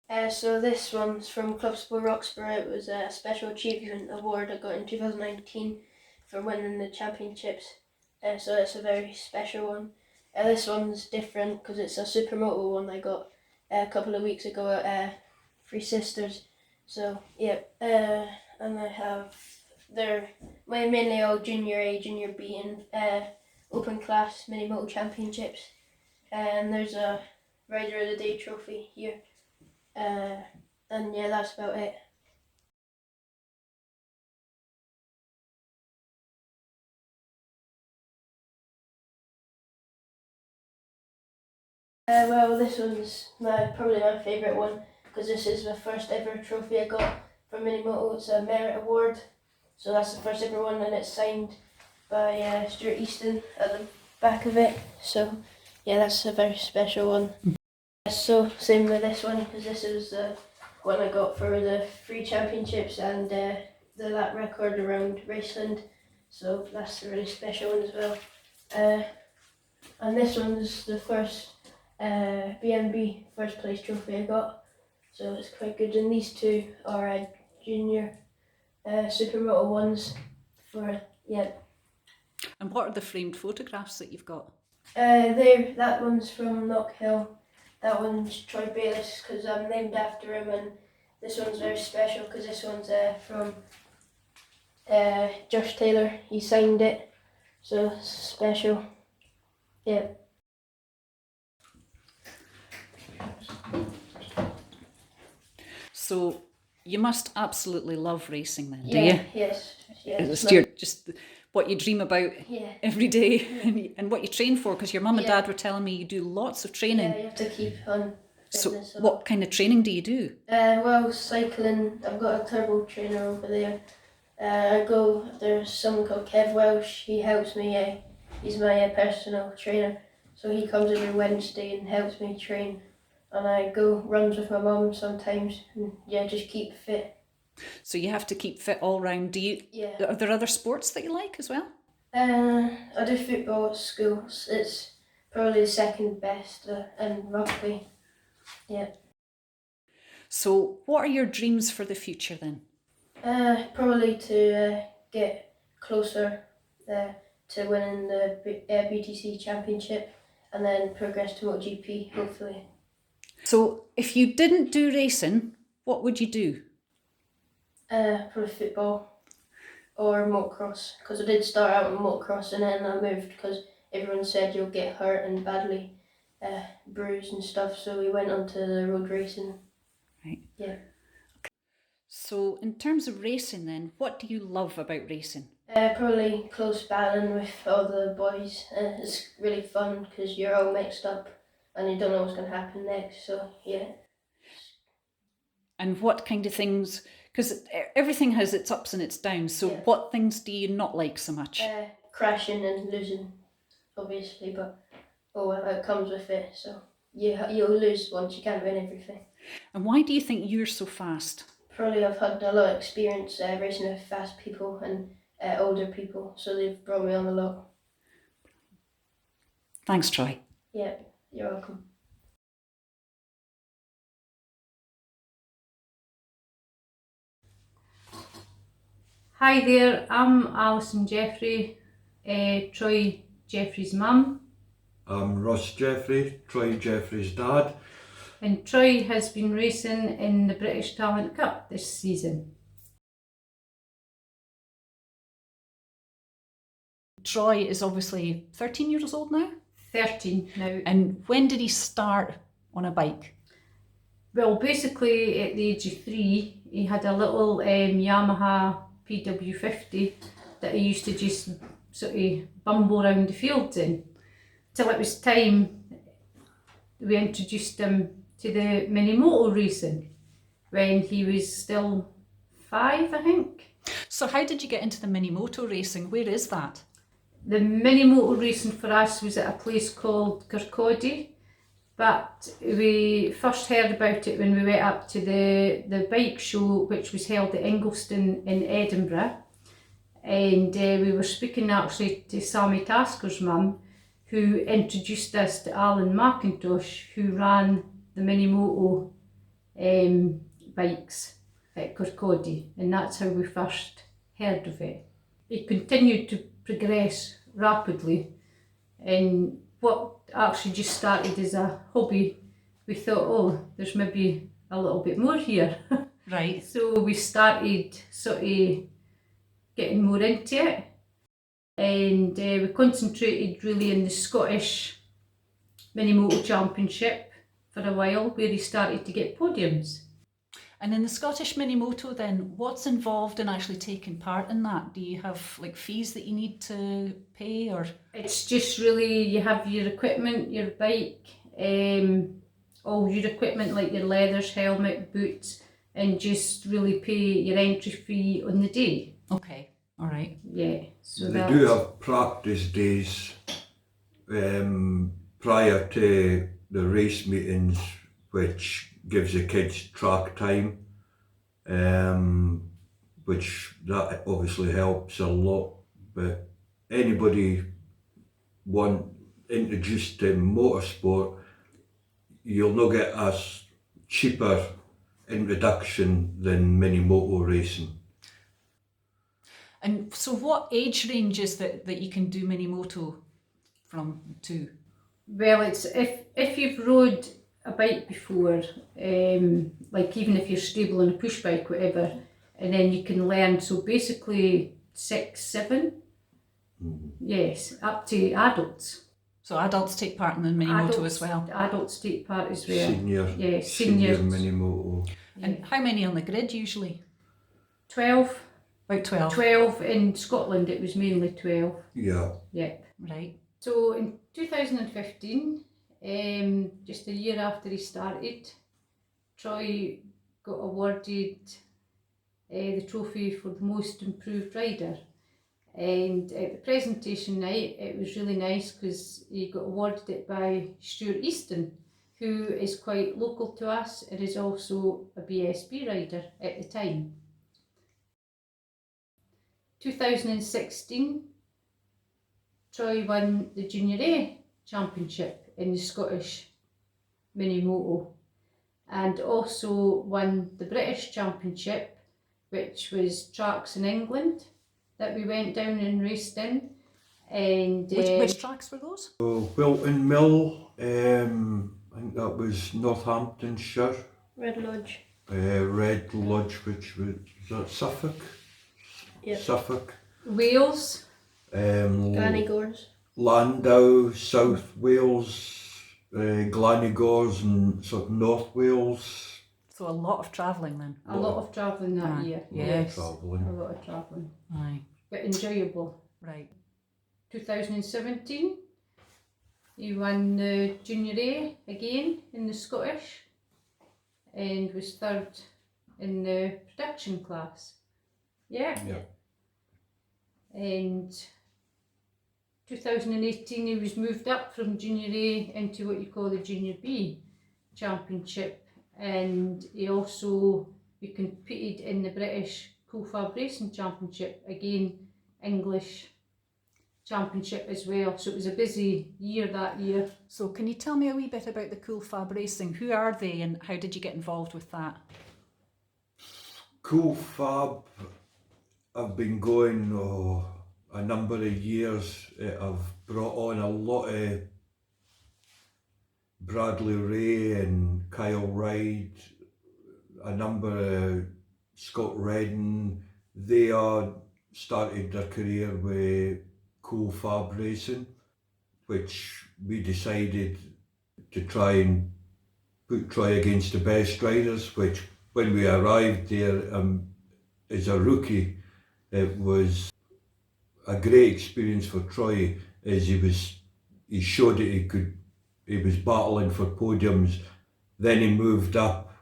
So this one's from Club Sport Roxburgh. It was a special achievement award I got in 2019 for winning the championships. So it's a very special one. This one's different because it's a supermoto one I got a couple of weeks ago at Three Sisters. So yeah, and I have they're mainly all Junior A, Junior B, and open class mini moto championships. And there's a Rider of the Day trophy here. And yeah, that's about it. Well, this one's probably my favourite one because this is the first ever trophy I got from Minimoto. It's a merit award, so that's the first ever one, and it's signed by Stuart Easton at the back of it. So yeah, that's a very special one. So same with this one because this is the one I got for the free championships and the lap record around Raceland. So that's a really special one as well. And this one's the first BNB first place trophy I got, so it's quite good. And these two are junior supermoto ones for yeah. And what are the framed photographs that you've got? That one's from Knockhill. That one's Troy Bayliss because I'm named after him, and this one's very special because this one's from Josh Taylor. He signed it, so it's special. Yeah. So you must absolutely love racing then, do you? Yes. It's just what you dream about every day and what you train for, because your mum and dad were telling me you do lots of training. Yeah, you have to keep on fitness. So what kind of training do you do? Well, cycling, I've got a turbo trainer over there. There's someone called Kev Welsh, he helps me, he's my personal trainer. So he comes every Wednesday and helps me train. And I go runs with my mum sometimes, and just keep fit. So you have to keep fit all round. Are there other sports that you like as well? I do football at school. It's probably the second best, and rugby. Yeah. So what are your dreams for the future then? Probably to get closer to winning the BTC championship, and then progress to MotoGP, hopefully. So if you didn't do racing, what would you do? Probably football or motocross, because I did start out in motocross and then I moved because everyone said you'll get hurt and badly bruised and stuff, so we went on to the road racing. Right. Yeah. Okay. So in terms of racing then, what do you love about racing? Probably close battling with all the boys. It's really fun because you're all mixed up and you don't know what's going to happen next, so yeah. And what kind of things, because everything has its ups and its downs, so what things do you not like so much? Crashing and losing, obviously, but it comes with it, so you'll lose once, you can't win everything. And why do you think you're so fast? Probably I've had a lot of experience racing with fast people and older people, so they've brought me on a lot. Thanks, Troy. Yeah, you're welcome. Hi there, I'm Allyson Jeffrey, Troy Jeffrey's mum. I'm Ross Jeffrey, Troy Jeffrey's dad. And Troy has been racing in the British Talent Cup this season. Troy is obviously 13 years old now? 13 now. And when did he start on a bike? Well, basically at the age of 3, he had a little Yamaha PW50 that he used to just sort of bumble around the fields in, till it was time we introduced him to the mini moto racing when he was still 5, I think. So how did you get into the mini moto racing? Where is that? The mini moto racing for us was at a place called Kirkcaldy, but we first heard about it when we went up to the bike show, which was held at Ingliston in Edinburgh, and we were speaking actually to Sammy Tasker's mum, who introduced us to Alan McIntosh, who ran the mini moto bikes at Kirkcaldy, and that's how we first heard of it. It continued to progress rapidly, and what actually just started as a hobby, we thought, oh, there's maybe a little bit more here. Right. So we started sort of getting more into it, and we concentrated really in the Scottish Mini Moto Championship for a while, where he started to get podiums. And in the Scottish Mini Moto then, what's involved in actually taking part in that? Do you have like fees that you need to pay, or? It's just really, you have your equipment, your bike, all your equipment like your leathers, helmet, boots, and just really pay your entry fee on the day. Okay, all right. Yeah. So They do have practice days prior to the race meetings, which gives the kids track time, which that obviously helps a lot. But anybody introduced to motorsport, you'll not get a cheaper introduction than mini moto racing. And so what age range is that you can do mini moto from to? Well, it's if you've rode a bike before, like even if you're stable on a push bike, whatever, and then you can learn. So basically 6, 7, yes, up to adults. So adults take part in the mini moto as well. Adults take part as well. Senior Seniors. mini moto. And how many on the grid usually? 12. About 12. 12 in Scotland. It was mainly 12. Yeah. Yep. Right. So in 2015, just a year after he started, Troy got awarded the trophy for the most improved rider. And at the presentation night, it was really nice because he got awarded it by Stuart Easton, who is quite local to us and is also a BSB rider at the time. 2016, Troy won the Junior A Championship in the Scottish Mini Moto, and also won the British Championship, which was tracks in England that we went down and raced in. And Which tracks were those? So Wilton Mill, I think that was Northamptonshire. Red Lodge. Red Lodge, which was that Suffolk? Yep. Suffolk. Wales, Glanigors. Landau, South Wales, Glanigors and sort of North Wales. So a lot of travelling then. a lot of travelling that year. Yes. Travelling. A lot of travelling, Aye. but enjoyable. Right. 2017, he won the Junior A again in the Scottish and was third in the production class. Yeah. And 2018 he was moved up from Junior A into what you call the Junior B Championship, and he competed in the British Cool Fab Racing Championship, again English championship as well. So it was a busy year that year. So can you tell me a wee bit about the Cool Fab Racing? Who are they and how did you get involved with that? Cool Fab, I've been going a number of years. I've brought on a lot of Bradley Ray and Kyle Ride, a number of Scott Redden. They started their career with Cool Fab Racing, which we decided to try and put Troy against the best riders, which when we arrived there as a rookie, it was a great experience for Troy, as he showed that he was battling for podiums. Then he moved up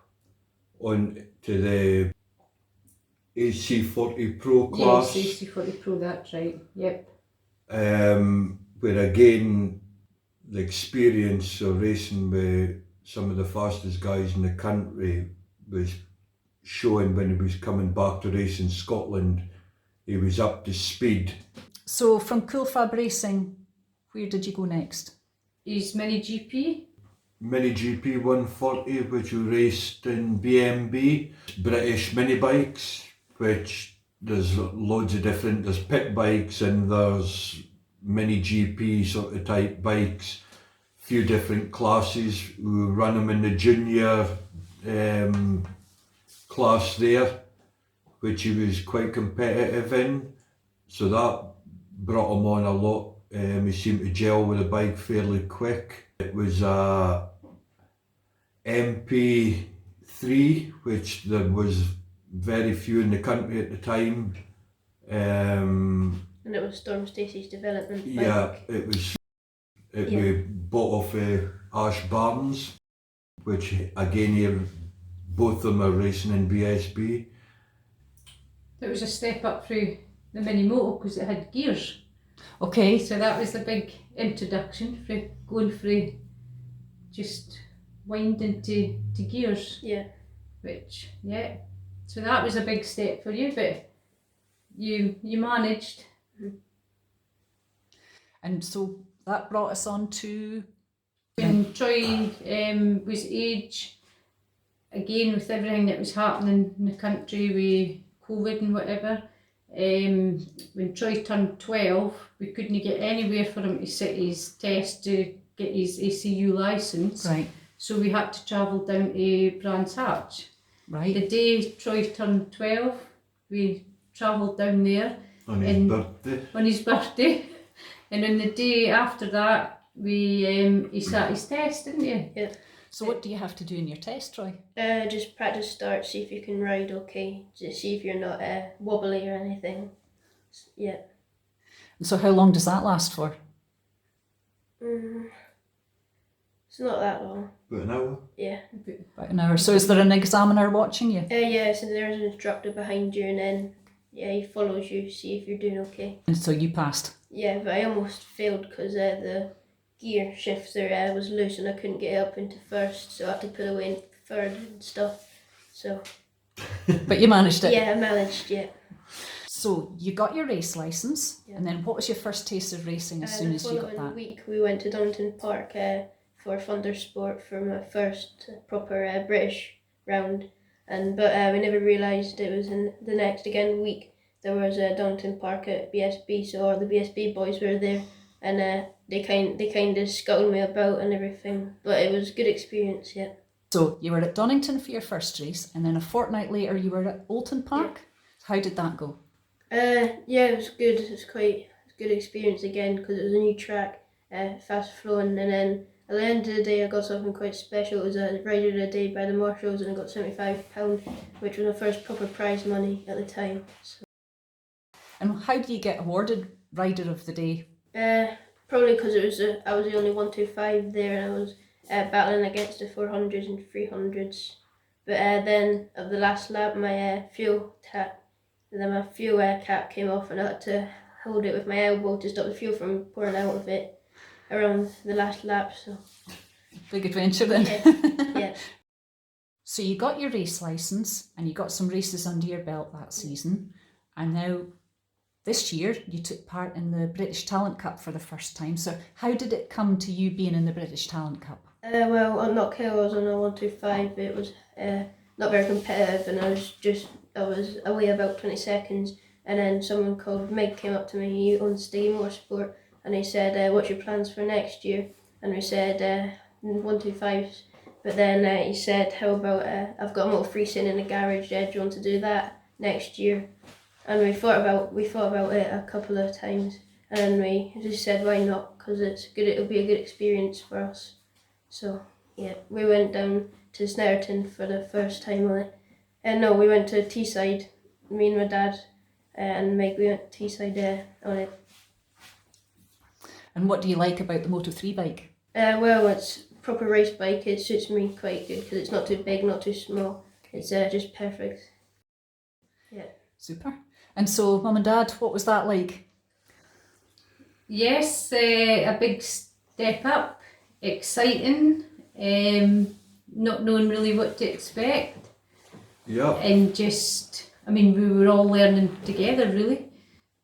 on to the AC40 Pro class. Yes, AC40 Pro, that's right, yep. Where again, the experience of racing with some of the fastest guys in the country was showing when he was coming back to race in Scotland. He was up to speed. So from Cool Fab Racing, where did you go next? He's Mini GP, Mini GP 140, which we raced in BMB. British mini bikes, which there's loads of different, there's pit bikes and there's mini GP sort of type bikes. Few different classes. We run them in the junior class there, which he was quite competitive in. So that brought him on a lot. He seemed to gel with the bike fairly quick. It was a MP3, which there was very few in the country at the time. And it was Storm Stacey's development bike. Yeah, it was. We bought off Ash Barnes, which again here, both of them are racing in BSB. It was a step up through the mini moto because it had gears. Okay. So that was the big introduction for going through just winding to gears. Yeah. Which, yeah. So that was a big step for you, but you managed. And so that brought us on to... And Troy was age, again with everything that was happening in the country with COVID and whatever. When Troy turned 12, we couldn't get anywhere for him to sit his test to get his ACU licence. Right. So we had to travel down to Brands Hatch. Right. The day Troy turned 12, we travelled down there. On his birthday. On his birthday. And on the day after that, he sat his test, didn't you? Yeah. So what do you have to do in your test, Troy? Just practice start, see if you can ride okay, just see if you're not wobbly or anything. Yeah. And so how long does that last for? It's not that long. About an hour. Yeah. About an hour. So is there an examiner watching you? Yeah, so there's an instructor behind you and then he follows you, see if you're doing okay. And so you passed? Yeah, but I almost failed because the gear shifter was loose and I couldn't get up into first, so I had to put away in third and stuff. So. But you managed it? Yeah, I managed, yeah. So you got your race licence, and then what was your first taste of racing as soon as you got The that? following week we went to Donington Park for Thundersport for my first proper British round, but we never realised it was in the next week there was a Donington Park at BSB, so all the BSB boys were there, and they kind of scuttled me about and everything, but it was a good experience, yeah. So you were at Donington for your first race, and then a fortnight later you were at Oulton Park. Yeah. How did that go? Yeah, it was good. It was quite a good experience again because it was a new track, fast flowing, and then at the end of the day I got something quite special. It was a Rider of the Day by the Marshals and I got £75, which was my first proper prize money at the time. So. And how do you get awarded Rider of the Day? Probably because I was the only 125 there and I was battling against the 400s and 300s. But then at the last lap my fuel cap came off and I had to hold it with my elbow to stop the fuel from pouring out of it around the last lap. So big adventure then. Yeah. So you got your race licence and you got some races under your belt that season, and now this year you took part in the British Talent Cup for the first time. So how did it come to you being in the British Talent Cup? Well, on Knockhill I was on a 125. It was not very competitive and I was away about 20 seconds, and then someone called Meg came up to me, he owns Stay Motorsport, and he said, what's your plans for next year? And we said 125s, but then he said, how about I've got a Moto 3 sitting in the garage, do you want to do that next year? And we thought about it a couple of times, and we just said why not, because it'll be a good experience for us. So yeah, we went down to Snetterton for the first time on it. No, we went to Teesside, me and my dad and Meg, we went to Teesside on it. And what do you like about the Moto 3 bike? Well, it's a proper race bike. It suits me quite good because it's not too big, not too small. It's just perfect. Yeah. Super. And so, Mum and Dad, what was that like? Yes, a big step up, exciting, not knowing really what to expect. Yeah. And just, we were all learning together really.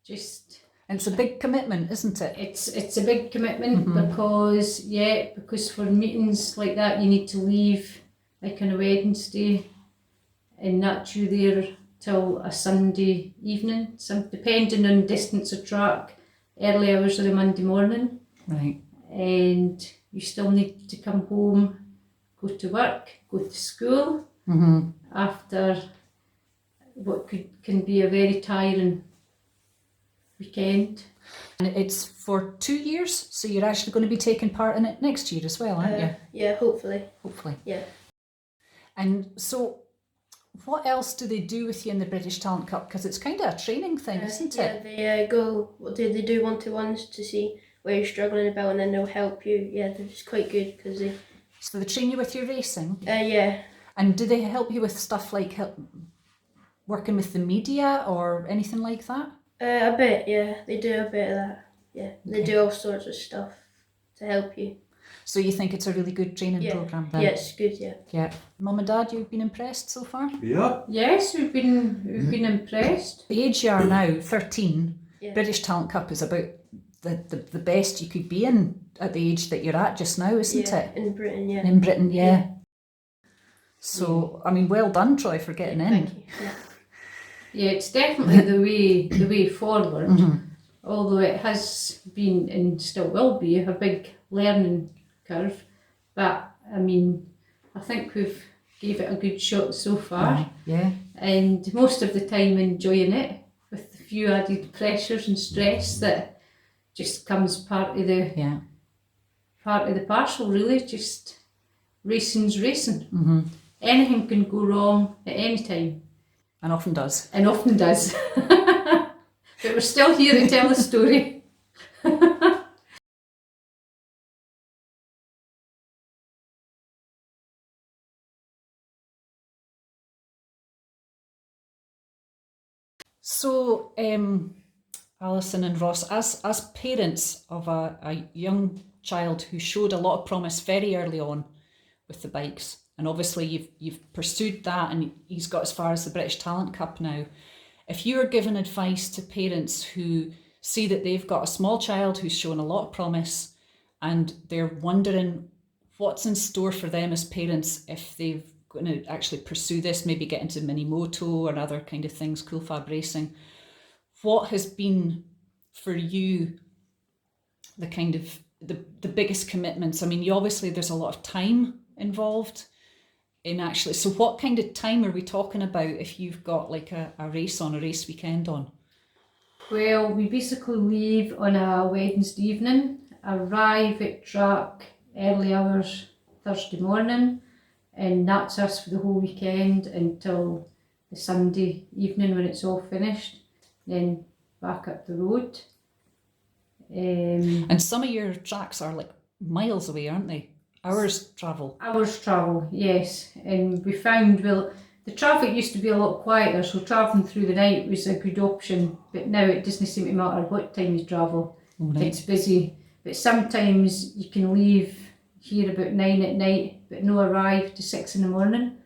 Just And it's a big commitment, isn't it? It's a big commitment because for meetings like that you need to leave like on a Wednesday and not you there till a Sunday evening, depending on distance of track, early hours of the Monday morning. Right. And you still need to come home, go to work, go to school after what can be a very tiring weekend. And it's for 2 years, so you're actually going to be taking part in it next year as well, aren't you? Yeah, hopefully. Hopefully. Yeah. And so what else do they do with you in the British Talent Cup? Because it's kind of a training thing, isn't it? Yeah, they do one-to-ones to see where you're struggling about, and then they'll help you. Yeah, they're just quite good because they... So they train you with your racing? Yeah. And do they help you with stuff like working with the media or anything like that? A bit, yeah. They do a bit of that. Yeah, they do all sorts of stuff to help you. So you think it's a really good training programme then? Yeah, it's good, yeah. Yeah. Mum and Dad, you've been impressed so far? Yeah. Yes, we've been impressed. The age you are now, 13, Yeah. British Talent Cup is about the best you could be in at the age that you're at just now, isn't it? In Britain, yeah. In Britain, yeah. So, I mean, well done, Troy, for getting in. Thank you. Yeah. Yeah, it's definitely the way forward. Although it has been and still will be a big learning curve, but I mean, I think we've gave it a good shot so far. Yeah. And most of the time enjoying it, with a few added pressures and stress that just comes part of the parcel. Really, just racing's racing. Anything can go wrong at any time. And often does. And often does. But we're still here to tell the story. So, Allyson and Ross, as parents of a young child who showed a lot of promise very early on with the bikes, and obviously you've pursued that and he's got as far as the British Talent Cup now. If you were giving advice to parents who see that they've got a small child who's shown a lot of promise and they're wondering what's in store for them as parents if they're going to actually pursue this, maybe get into mini moto or other kind of things, cool fab racing, what has been for you the kind of the biggest commitments? I mean, obviously there's a lot of time involved in actually, so what kind of time are we talking about if you've got like a race weekend on? Well, we basically leave on a Wednesday evening, arrive at track early hours Thursday morning, and that's us for the whole weekend until the Sunday evening when it's all finished, then back up the road. And some of your tracks are like miles away, aren't they? Hours travel, yes. And we found, well, the traffic used to be a lot quieter, so travelling through the night was a good option, but now it doesn't seem to matter what time you travel. Right. It's busy, but sometimes you can leave here about 9 at night but no arrive to 6 in the morning,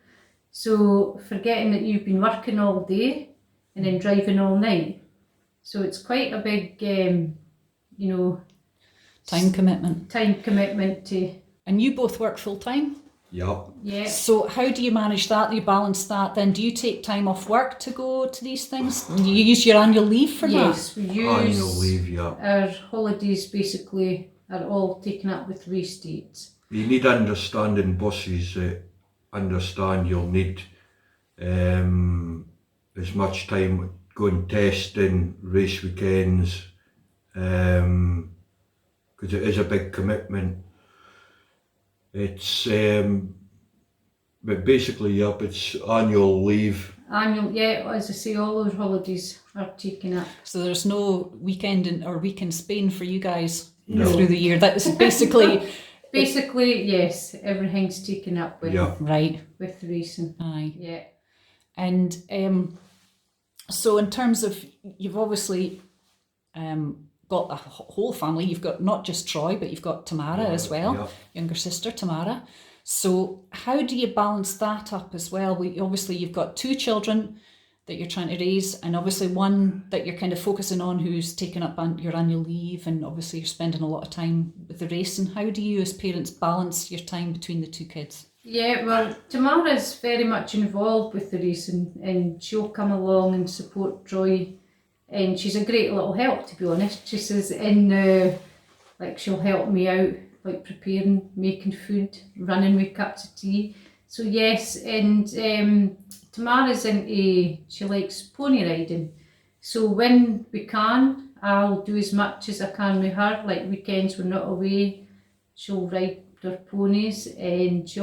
so forgetting that you've been working all day and then driving all night, so it's quite a big time commitment to... And you both work full time? Yeah. So how do you manage that? Do you balance that then? Do you take time off work to go to these things? Do you use your annual leave for that? Yes, we use Annual leave, yeah. Our holidays basically are all taken up with race dates. You need understanding bosses that understand you'll need as much time going testing, race weekends, because it is a big commitment. It's but basically, yep, it's annual leave. As I say, all our holidays are taken up. So there's no weekend or week in Spain for you guys No. through the year. That is basically Basically, yes, everything's taken up with right with racing. Aye. Yeah. And so in terms of, you've obviously got a whole family. You've got not just Troy, but you've got Tamara as well, younger sister Tamara. So how do you balance that up as well? Obviously you've got 2 children that you're trying to raise, and obviously one that you're kind of focusing on who's taking up your annual leave, and obviously you're spending a lot of time with the racing. How do you as parents balance your time between the two kids? Yeah, well, Tamara's very much involved with the racing, and she'll come along and support Troy, and she's a great little help, to be honest. She says like she'll help me out, like preparing, making food, running with cups of tea. So yes, and Tamara's she likes pony riding. So when we can, I'll do as much as I can with her. Like weekends we're not away, she'll ride her ponies, and she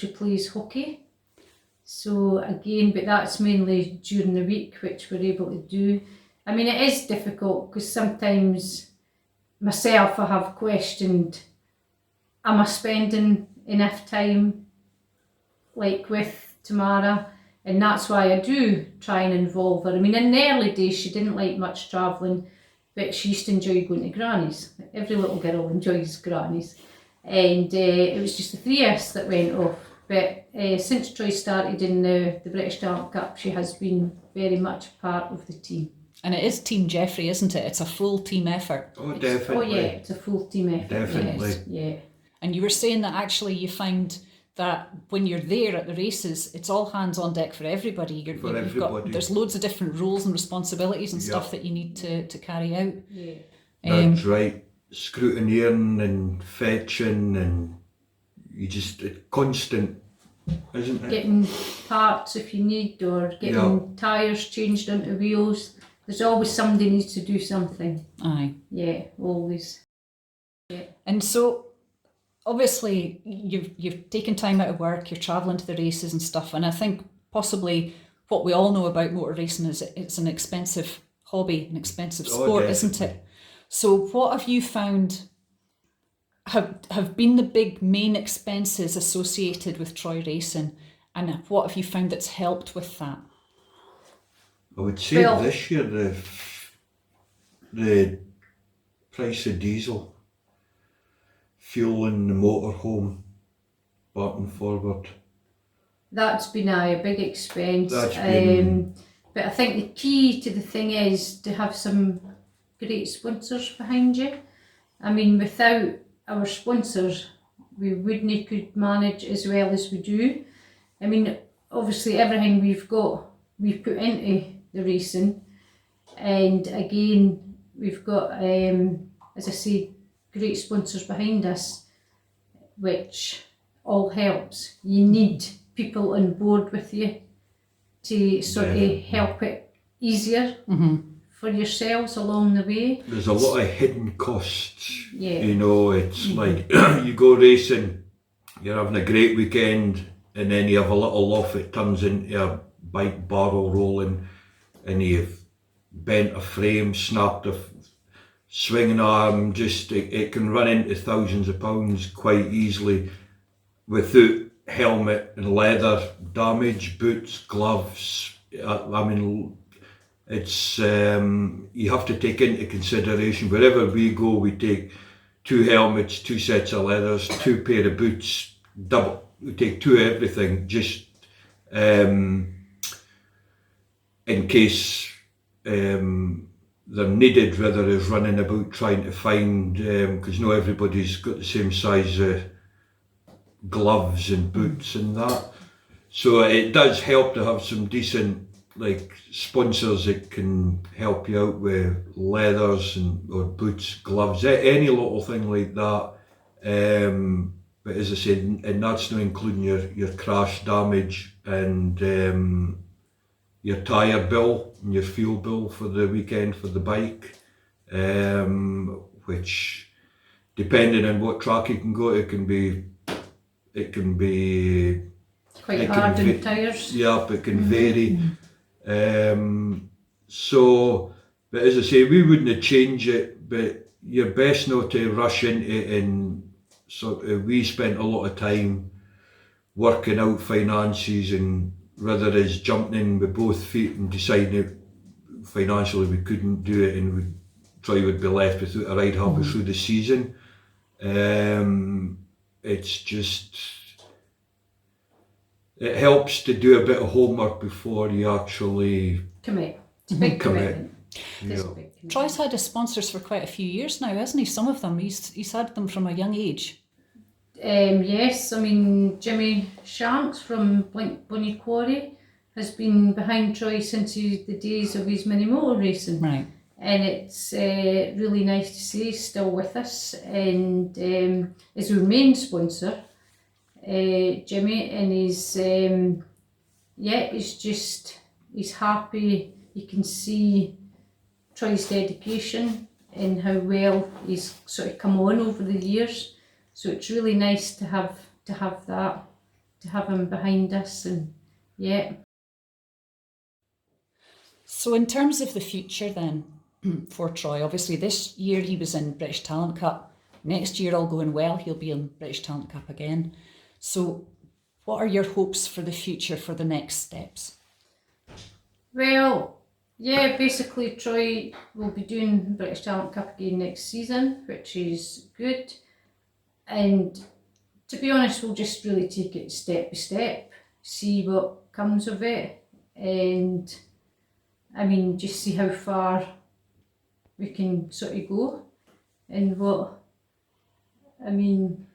plays hockey. So again, but that's mainly during the week, which we're able to do. I mean, it is difficult because sometimes myself, I have questioned, am I spending enough time like with Tamara? And that's why I do try and involve her. I mean, in the early days, she didn't like much travelling, but she used to enjoy going to grannies. Every little girl enjoys grannies. And it was just the 3 of us that went off. But since Troy started in the British Talent Cup, she has been very much part of the team. And it is Team Jeffrey, isn't it? It's a full team effort. Oh, definitely. Oh yeah, it's a full team effort. Definitely. Yes, yeah. And you were saying that actually you find that when you're there at the races, it's all hands on deck for everybody. You've got, there's loads of different roles and responsibilities and stuff that you need to carry out. Yeah. That's right. Scrutineering and fetching, and it's constant, isn't it? Getting parts if you need, or getting tyres changed onto wheels. There's always somebody needs to do something. Aye. Yeah, always. Yeah. And so obviously you've taken time out of work, you're travelling to the races and stuff, and I think possibly what we all know about motor racing is it's an expensive hobby, an expensive sport, isn't it? So what have you found have been the big main expenses associated with Troy racing, and what have you found that's helped with that? I would say this year the price of diesel, fueling the motorhome back and forward. That's been a big expense. That's been... But I think the key to the thing is to have some great sponsors behind you. I mean, without our sponsors, we wouldn't could manage as well as we do. I mean, obviously everything we've got, we've put into the racing, and again, we've got, as I say, great sponsors behind us, which all helps. You need people on board with you to sort of help it easier for yourselves along the way. There's a lot of hidden costs. Yeah. You know, it's like you go racing, you're having a great weekend, and then you have a little off, it turns into a bike barrel rolling, and you've bent a frame, snapped a swinging arm, just it can run into thousands of pounds quite easily without helmet and leather damage, boots, gloves. I mean, it's you have to take into consideration, wherever we go, we take 2 helmets, 2 sets of leathers, 2 pair of boots, we take 2 everything, just in case they're needed, rather is running about trying to find, because not everybody's got the same size gloves and boots and that. So it does help to have some decent like sponsors that can help you out with leathers or boots, gloves, any little thing like that. But as I said, and that's not including your crash damage and your tyre bill and your fuel bill for the weekend for the bike, which depending on what track you can go, it can be quite hard on tyres. Yeah, it can vary. So, but as I say, we wouldn't change it, but you're best not to rush into it, and sort of, we spent a lot of time working out finances, and rather is jumping in with both feet and deciding financially we couldn't do it, and Troy would be left without a ride halfway through the season. it helps to do a bit of homework before you actually Commit. It's a big Commit. commitment. It is a Yeah. big commitment. Troy's had his sponsors for quite a few years now, hasn't he? Some of them, he's had them from a young age. Yes, I mean, Jimmy Shanks from Blink Bunny Quarry has been behind Troy since the days of his mini motor racing. Right. And it's really nice to see he's still with us and is our main sponsor, Jimmy, and he's he's happy. You can see Troy's dedication and how well he's sort of come on over the years. So it's really nice to have that, to have him behind us, and yeah. So in terms of the future then, for Troy, obviously this year he was in British Talent Cup. Next year, all going well, he'll be in British Talent Cup again. So what are your hopes for the future, for the next steps? Well, yeah, basically Troy will be doing British Talent Cup again next season, which is good. And to be honest, we'll just really take it step by step, see what comes of it, and I mean, just see how far we can sort of go, and what, I mean...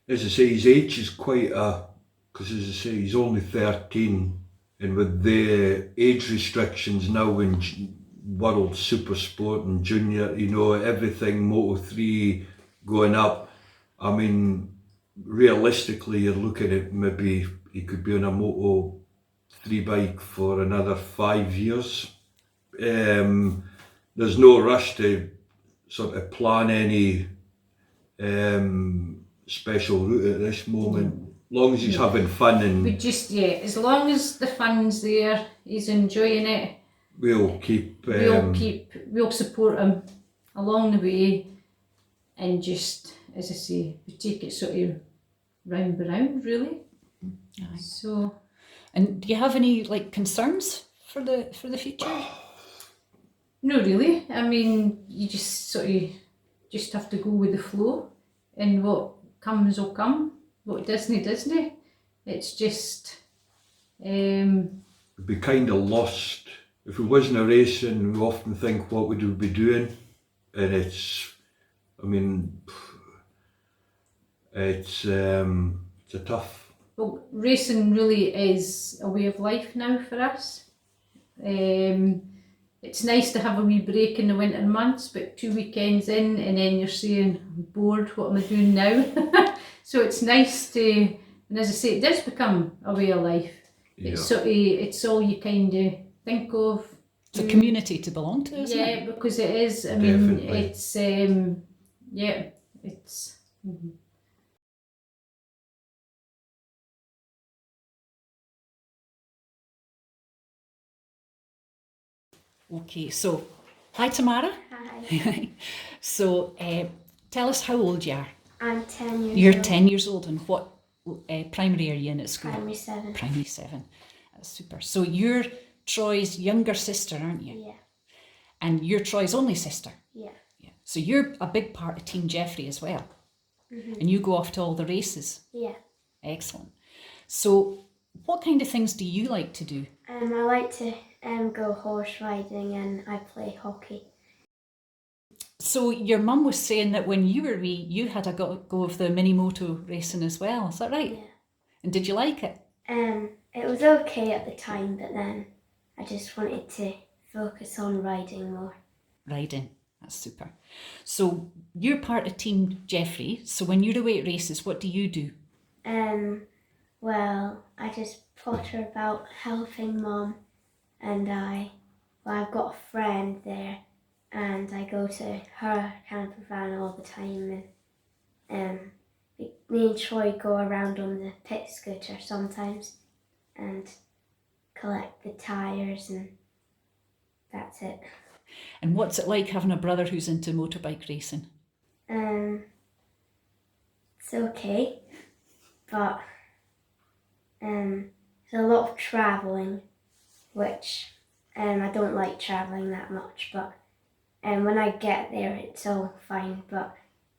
As I say, his age is quite because as I say, he's only 13, and with the age restrictions now in World Super Sport and Junior, you know, everything Moto3 going up, I mean, realistically, you're looking at maybe he could be on a Moto3 bike for another 5 years. There's no rush to sort of plan any special route at this moment. As long as he's having fun, and We just, as long as the fun's there, he's enjoying it, we'll keep we'll support him along the way, and just, as I say, we take it sort of round by round, really. Aye. So, And do you have any like concerns for the future? no, really. I mean, you just sort of just have to go with the flow, and what comes will come. What doesn't. It's just, we'd be kind of lost if we wasn't racing. We often think, what would we be doing? And it's, I mean, it's a tough. well, racing really is a way of life now for us. It's nice to have a wee break in the winter months, but 2 weekends in and then you're saying, I'm bored, what am I doing now? So it's nice to, and as I say, it does become a way of life. Yeah. It's sort of, it's all you kind of think of. It's a community to belong to, isn't it? Yeah, because it is. I mean, Definitely. it's, it's... Okay, so hi Tamara. Hi, So tell us how old you are. I'm 10 years You're old. 10 years old, and what primary are you in at school? Primary 7. Primary 7. That's super. So you're Troy's younger sister, aren't you? Yeah, And you're Troy's only sister. yeah. Yeah. So you're a big part of Team Jeffrey as well. Mhm. And you go off to all the races. Yeah. Excellent. So what kind of things do you like to do? I like to go horse riding, and I play hockey. So your mum was saying that when you were wee, you had a go of the mini moto racing as well. Is that right? Yeah. And did you like it? It was okay at the time, but then I just wanted to focus on riding more. Riding. That's super. So you're part of Team Jeffrey. So when you're away at races, what do you do? Well, I just potter about helping Mum, and I've got a friend there, and I go to her camper van all the time, and me and Troy go around on the pit scooter sometimes and collect the tyres, and that's it. And what's it like having a brother who's into motorbike racing? It's okay, but there's a lot of travelling, which I don't like travelling that much, but when I get there it's all fine, but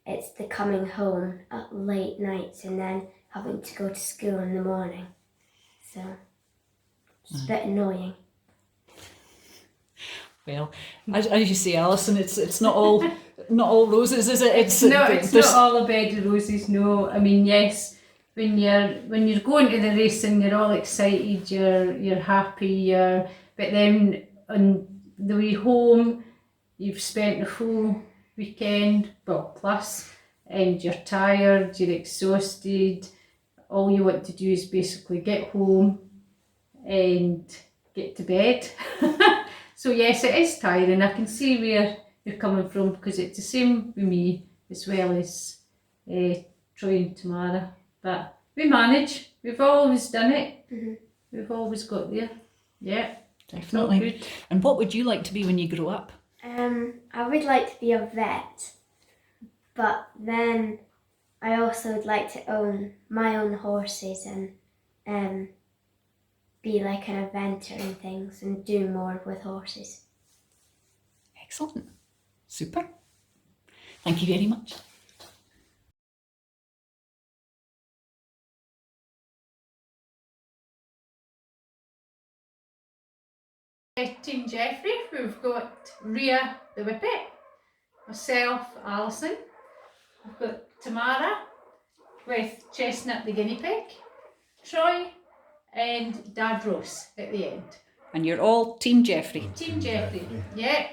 it's the coming home at late nights and then having to go to school in the morning. so it's a bit annoying. Well, as you say, Alison, it's not all roses, is it? It's not all a bed of roses. No, I mean, yes, when you're going to the racing, you're all excited, you're happy, but then on the way home, you've spent the full weekend, well, plus, and you're tired, you're exhausted. All you want to do is basically get home and get to bed. So yes, it is tiring. I can see where you're coming from, because it's the same with me as well as Troy and Tamara. But we manage. We've always done it. We've always got there. Yeah, Definitely. Good. And what would you like to be when you grow up? I would like to be a vet, but then I also would like to own my own horses and be like an inventor and things and do more with horses. Excellent. Super. Thank you very much. Team Jeffrey, we've got Rhea the Whippet, myself, Allyson, I've got Tamara with Chestnut the Guinea Pig, Troy and Dad Ross at the end. And you're all Team Jeffrey. Team Jeffrey, yeah.